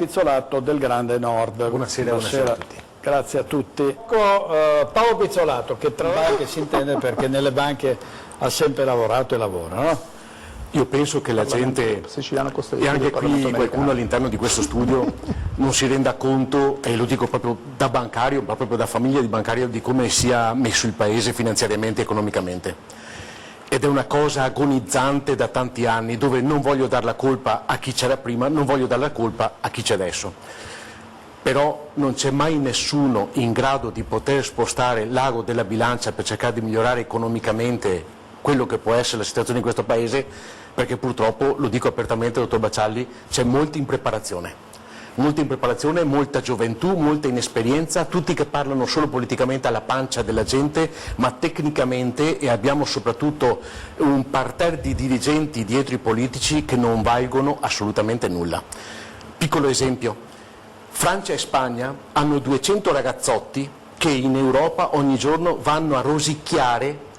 Pizzolato del Grande Nord. Buonasera a tutti. Grazie a tutti. Paolo Pizzolato, che tra l'altro si intende perché nelle banche ha sempre lavorato e lavora, no? Io penso che la gente, e anche qui qualcuno all'interno di questo studio, non si renda conto, e lo dico proprio da bancario, ma proprio da famiglia di bancario, di come sia messo il Paese finanziariamente e economicamente. Ed è una cosa agonizzante da tanti anni, dove non voglio dare la colpa a chi c'era prima, non voglio dare la colpa a chi c'è adesso. Però non c'è mai nessuno in grado di poter spostare l'ago della bilancia per cercare di migliorare economicamente quello che può essere la situazione in questo Paese, perché purtroppo, lo dico apertamente, dottor Baccialli, c'è molta impreparazione, molta gioventù, molta inesperienza, tutti che parlano solo politicamente alla pancia della gente, ma tecnicamente, e abbiamo soprattutto un parterre di dirigenti dietro i politici che non valgono assolutamente nulla. Piccolo esempio, Francia e Spagna hanno 200 ragazzotti che in Europa ogni giorno vanno a rosicchiare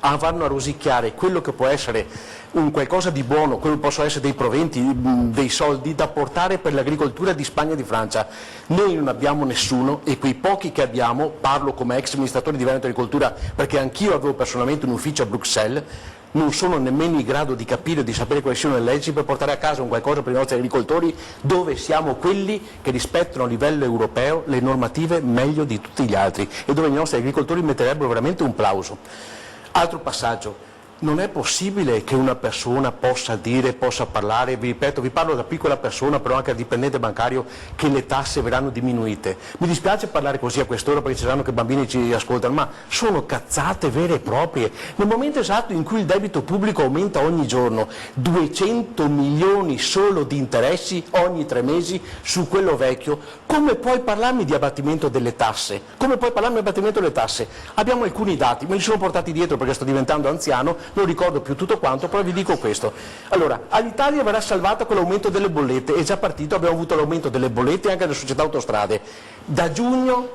quello che può essere un qualcosa di buono, quello che possono essere dei proventi, dei soldi da portare per l'agricoltura di Spagna e di Francia. Noi non abbiamo nessuno, e quei pochi che abbiamo, parlo come ex amministratore di Veneto Agricoltura perché anch'io avevo personalmente un ufficio a Bruxelles, non sono nemmeno in grado di capire o di sapere quali siano le leggi per portare a casa un qualcosa per i nostri agricoltori, dove siamo quelli che rispettano a livello europeo le normative meglio di tutti gli altri e dove i nostri agricoltori metterebbero veramente un plauso. Altro passaggio. Non è possibile che una persona possa dire, possa parlare, vi ripeto, vi parlo da piccola persona, però anche da dipendente bancario, che le tasse verranno diminuite. Mi dispiace parlare così a quest'ora perché ci saranno che bambini ci ascoltano, ma sono cazzate vere e proprie. Nel momento esatto in cui il debito pubblico aumenta ogni giorno, 200 milioni solo di interessi ogni 3 mesi su quello vecchio, come puoi parlarmi di abbattimento delle tasse? Come puoi parlarmi di abbattimento delle tasse? Abbiamo alcuni dati, me li sono portati dietro perché sto diventando anziano, non ricordo più tutto quanto, però vi dico questo. Allora, all'Italia verrà salvata con l'aumento delle bollette, è già partito, abbiamo avuto l'aumento delle bollette anche delle società autostrade. Da giugno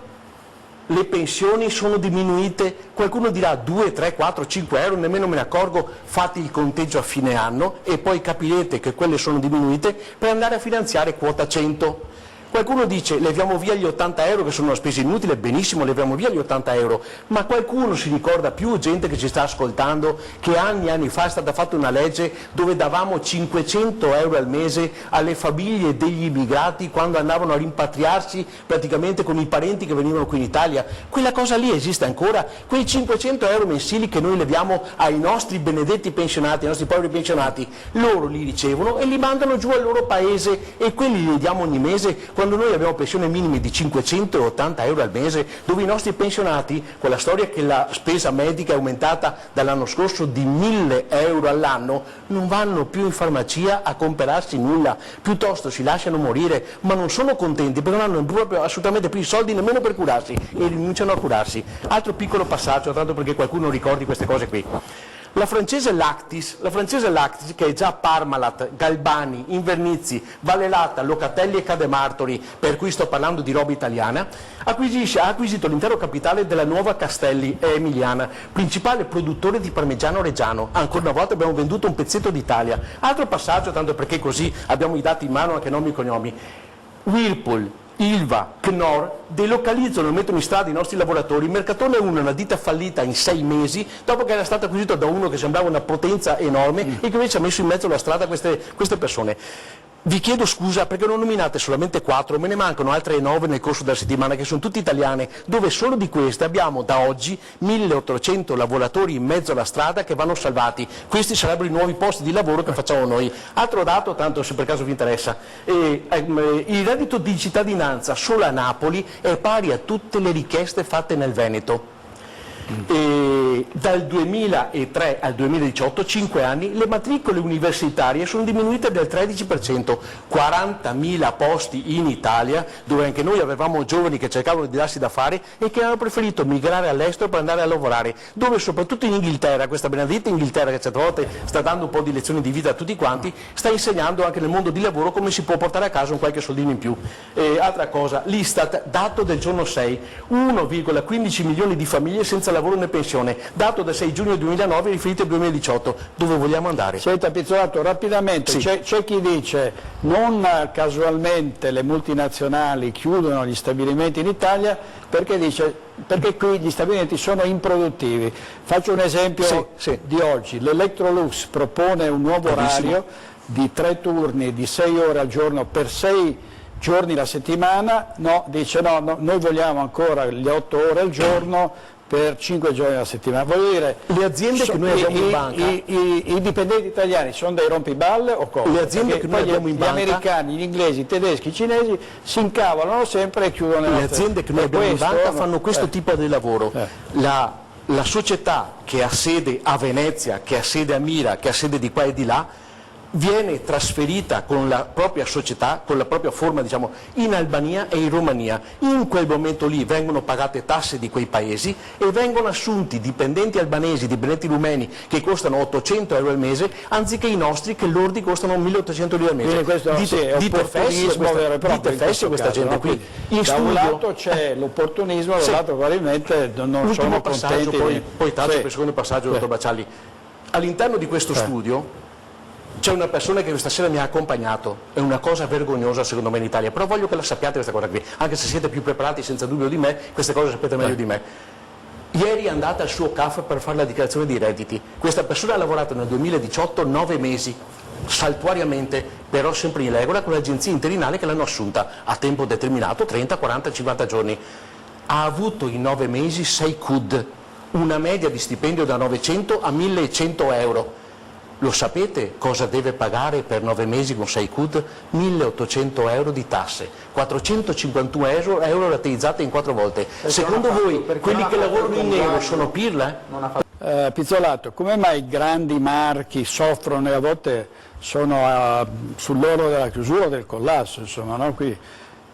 le pensioni sono diminuite, qualcuno dirà 2, 3, 4, 5 euro, nemmeno me ne accorgo, fate il conteggio a fine anno e poi capirete che quelle sono diminuite per andare a finanziare quota 100. Qualcuno dice leviamo via gli 80 euro che sono una spesa inutile, benissimo, leviamo via gli 80 euro, ma qualcuno si ricorda, più gente che ci sta ascoltando, che anni e anni fa è stata fatta una legge dove davamo 500 euro al mese alle famiglie degli immigrati quando andavano a rimpatriarsi praticamente con i parenti che venivano qui in Italia? Quella cosa lì esiste ancora? Quei 500 euro mensili che noi leviamo ai nostri benedetti pensionati, ai nostri poveri pensionati, loro li ricevono e li mandano giù al loro paese e quelli li diamo ogni mese, quando noi abbiamo pensioni minime di 580 euro al mese, dove i nostri pensionati, con la storia che la spesa medica è aumentata dall'anno scorso di 1000 euro all'anno, non vanno più in farmacia a comprarsi nulla, piuttosto si lasciano morire, ma non sono contenti perché non hanno proprio assolutamente più i soldi nemmeno per curarsi e rinunciano a curarsi. Altro piccolo passaggio, tanto perché qualcuno ricordi queste cose qui. La francese Lactis, che è già Parmalat, Galbani, Invernizzi, Vallelata, Locatelli e Cademartori, per cui sto parlando di roba italiana, ha acquisito l'intero capitale della nuova Castelli Emiliana, principale produttore di parmigiano reggiano. Ancora una volta abbiamo venduto un pezzetto d'Italia. Altro passaggio, tanto perché così abbiamo i dati in mano, anche nomi e cognomi. Whirlpool, Ilva, Knorr delocalizzano e mettono in strada i nostri lavoratori. Mercatone 1 è una ditta fallita in 6 mesi dopo che era stato acquisito da uno che sembrava una potenza enorme e che invece ha messo in mezzo alla strada queste persone. Vi chiedo scusa perché non nominate solamente 4, me ne mancano altre 9 nel corso della settimana che sono tutte italiane, dove solo di queste abbiamo da oggi 1800 lavoratori in mezzo alla strada che vanno salvati. Questi sarebbero i nuovi posti di lavoro che facciamo noi. Altro dato, tanto se per caso vi interessa, il reddito di cittadinanza solo a Napoli è pari a tutte le richieste fatte nel Veneto. E dal 2003 al 2018, 5 anni, le matricole universitarie sono diminuite del 13%, 40.000 posti in Italia, dove anche noi avevamo giovani che cercavano di darsi da fare e che hanno preferito migrare all'estero per andare a lavorare, dove soprattutto in Inghilterra, questa benedetta Inghilterra che certe volte sta dando un po' di lezioni di vita a tutti quanti, sta insegnando anche nel mondo di lavoro come si può portare a casa un qualche soldino in più. Altra cosa, l'Istat, dato del giorno 6, 1,15 milioni di famiglie senza lavoro né pensione, dato da 6 giugno 2009 riferito al 2018. Dove vogliamo andare? Senta Pizzolato, rapidamente, Sì. c'è chi dice non casualmente le multinazionali chiudono gli stabilimenti in Italia perché qui gli stabilimenti sono improduttivi. Faccio un esempio di oggi, l'Electrolux propone un nuovo orario di 3 turni di 6 ore al giorno per 6 giorni la settimana, dice no, noi vogliamo ancora le 8 ore al giorno per 5 giorni alla settimana. Voglio dire, le aziende che noi abbiamo in banca, i dipendenti italiani sono dei rompiballe o cosa? Le aziende che noi abbiamo in banca, gli americani, gli inglesi, i tedeschi, i cinesi si incavolano sempre e chiudono le aziende che noi abbiamo in banca fanno questo tipo di lavoro. La società che ha sede a Venezia, che ha sede a Mira, che ha sede di qua e di là, viene trasferita con la propria società, con la propria forma, diciamo, in Albania e in Romania. In quel momento lì vengono pagate tasse di quei paesi e vengono assunti dipendenti albanesi, dipendenti rumeni che costano 800 euro al mese, anziché i nostri che lordi costano 1800 lire al mese. Quindi questo è opportunismo vero e proprio in questa gente caso, qui. Da un lato c'è l'opportunismo, dall'altro probabilmente non sono passaggio, contenti. Poi taccio per il secondo passaggio, dottor Baccialli. All'interno di questo studio c'è una persona che questa sera mi ha accompagnato, è una cosa vergognosa secondo me in Italia, però voglio che la sappiate questa cosa qui, anche se siete più preparati senza dubbio di me, queste cose sapete meglio di me. Ieri è andata al suo CAF per fare la dichiarazione di redditi, questa persona ha lavorato nel 2018 9 mesi, saltuariamente, però sempre in regola con le agenzie interinali che l'hanno assunta a tempo determinato, 30, 40, 50 giorni. Ha avuto in 9 mesi 6 CUD, una media di stipendio da 900 a 1100 euro. Lo sapete cosa deve pagare per 9 mesi con 6 CUD? 1800 euro di tasse, 451 euro rateizzate in 4 volte. Secondo voi quelli che lavorano in nero sono pirla? Pizzolato, come mai i grandi marchi soffrono e a volte sono sull'orlo della chiusura o del collasso? Insomma, no? Qui,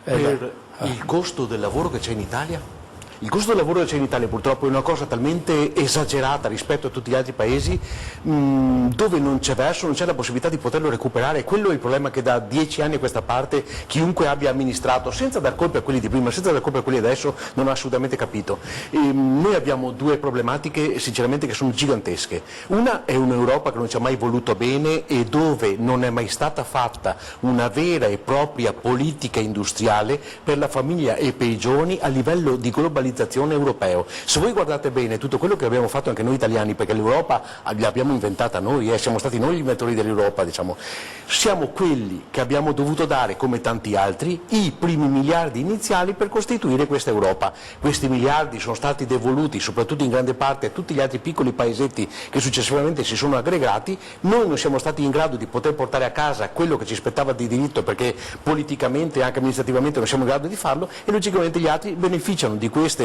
per il costo del lavoro che c'è in Italia? Il costo del lavoro che c'è in Italia purtroppo è una cosa talmente esagerata rispetto a tutti gli altri paesi dove non c'è verso, non c'è la possibilità di poterlo recuperare. Quello è il problema che da 10 anni a questa parte chiunque abbia amministrato, senza dar colpe a quelli di prima, senza dar colpe a quelli di adesso, non ha assolutamente capito. Noi abbiamo due problematiche sinceramente che sono gigantesche. Una è un'Europa che non ci ha mai voluto bene e dove non è mai stata fatta una vera e propria politica industriale per la famiglia e per i giovani a livello di globalizzazione europeo. Se voi guardate bene tutto quello che abbiamo fatto anche noi italiani, perché l'Europa l'abbiamo inventata noi, siamo stati noi gli inventori dell'Europa, diciamo, siamo quelli che abbiamo dovuto dare, come tanti altri, i primi miliardi iniziali per costituire questa Europa. Questi miliardi sono stati devoluti soprattutto in grande parte a tutti gli altri piccoli paesetti che successivamente si sono aggregati. Noi non siamo stati in grado di poter portare a casa quello che ci spettava di diritto perché politicamente e anche amministrativamente non siamo in grado di farlo e logicamente gli altri beneficiano di queste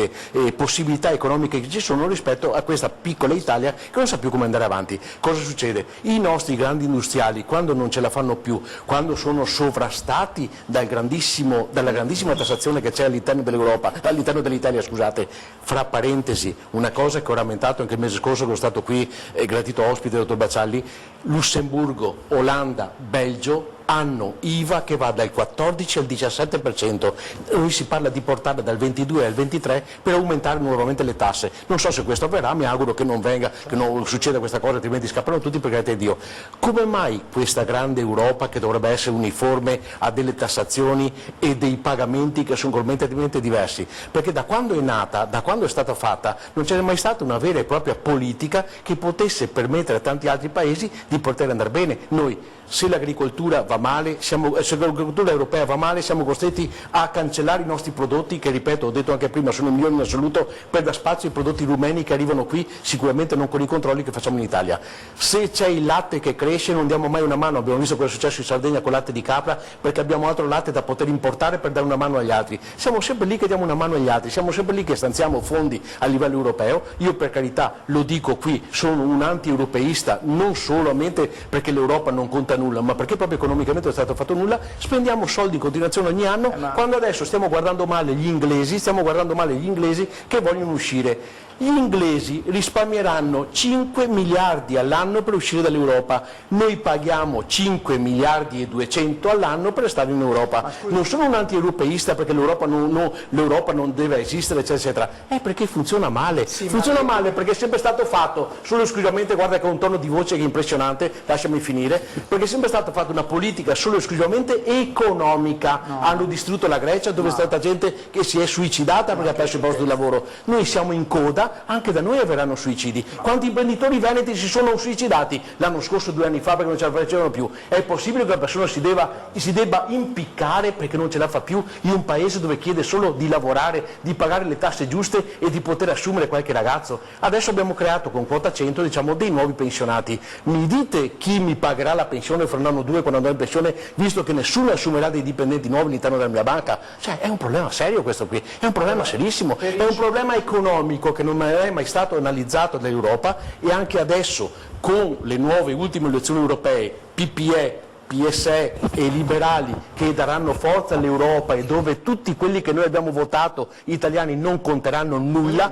possibilità economiche che ci sono rispetto a questa piccola Italia che non sa più come andare avanti. Cosa succede? I nostri grandi industriali, quando non ce la fanno più, quando sono sovrastati dalla grandissima tassazione che c'è all'interno dell'Europa, all'interno dell'Italia, scusate, fra parentesi, una cosa che ho rammentato anche il mese scorso che ho stato qui, gratito ospite, dottor Baccialli, Lussemburgo, Olanda, Belgio hanno IVA che va dal 14 al 17%, noi si parla di portarla dal 22 al 23 per aumentare nuovamente le tasse. Non so se questo avverrà, mi auguro che non venga, che non succeda questa cosa, altrimenti scappano tutti per grazia di Dio. Come mai questa grande Europa che dovrebbe essere uniforme ha delle tassazioni e dei pagamenti che sono completamente diversi? Perché da quando è nata, da quando è stata fatta, non c'è mai stata una vera e propria politica che potesse permettere a tanti altri paesi di poter andare bene. Noi, se l'agricoltura va male, se l'agricoltura europea va male, siamo costretti a cancellare i nostri prodotti che, ripeto, ho detto anche prima, sono migliori in assoluto per dar spazio ai prodotti rumeni che arrivano qui, sicuramente non con i controlli che facciamo in Italia. Se c'è il latte che cresce non diamo mai una mano, abbiamo visto cosa è successo in Sardegna con il latte di capra, perché abbiamo altro latte da poter importare per dare una mano agli altri. Siamo sempre lì che diamo una mano agli altri, siamo sempre lì che stanziamo fondi a livello europeo. Io per carità lo dico qui, sono un anti-europeista, non solamente perché l'Europa non conta nulla, ma perché proprio economicamente non è stato fatto nulla, spendiamo soldi in continuazione ogni anno, quando adesso stiamo guardando male gli inglesi che vogliono uscire. Gli inglesi risparmieranno 5 miliardi all'anno per uscire dall'Europa, noi paghiamo 5 miliardi e 200 all'anno per stare in Europa. Non sono un anti-europeista perché l'Europa non deve esistere, eccetera, eccetera, è perché funziona male. Funziona male perché è sempre stato fatto, solo esclusivamente, guarda che ho un tono di voce che è impressionante, lasciami finire, perché è sempre stata fatta una politica solo esclusivamente economica. Hanno distrutto la Grecia dove è stata gente che si è suicidata perché ha perso il posto di lavoro. Noi siamo in coda, anche da noi avverranno suicidi. Quanti imprenditori veneti si sono suicidati l'anno scorso, 2 anni fa, perché non ce la facevano più? È possibile che una persona si debba impiccare perché non ce la fa più in un paese dove chiede solo di lavorare, di pagare le tasse giuste e di poter assumere qualche ragazzo? Adesso abbiamo creato con quota 100 dei nuovi pensionati. Mi dite chi mi pagherà la pensione fra un anno o 2 quando andrò in pensione, visto che nessuno assumerà dei dipendenti nuovi all'interno della mia banca? Cioè, è un problema serio questo qui, è un problema serissimo, è un problema economico che non è mai stato analizzato dall'Europa, e anche adesso con le nuove ultime elezioni europee, PPE, PSE e liberali, che daranno forza all'Europa e dove tutti quelli che noi abbiamo votato italiani non conteranno nulla,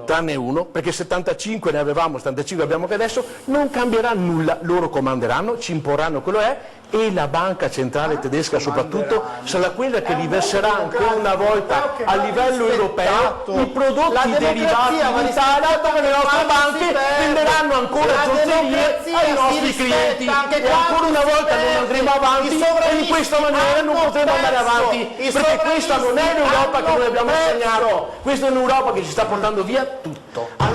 tranne uno, perché 75 ne avevamo, 75 abbiamo che adesso, non cambierà nulla, loro comanderanno, ci imporranno quello è, e la banca centrale tedesca soprattutto sarà quella che riverserà ancora una volta a livello europeo i prodotti derivati in Italia, dove le nostre banche venderanno ancora zozzerie ai nostri clienti, e ancora una volta non andremo avanti e in questa maniera non potremo andare avanti, perché questa non è l'Europa che noi abbiamo sognato, questa è un'Europa che ci sta portando via tutto.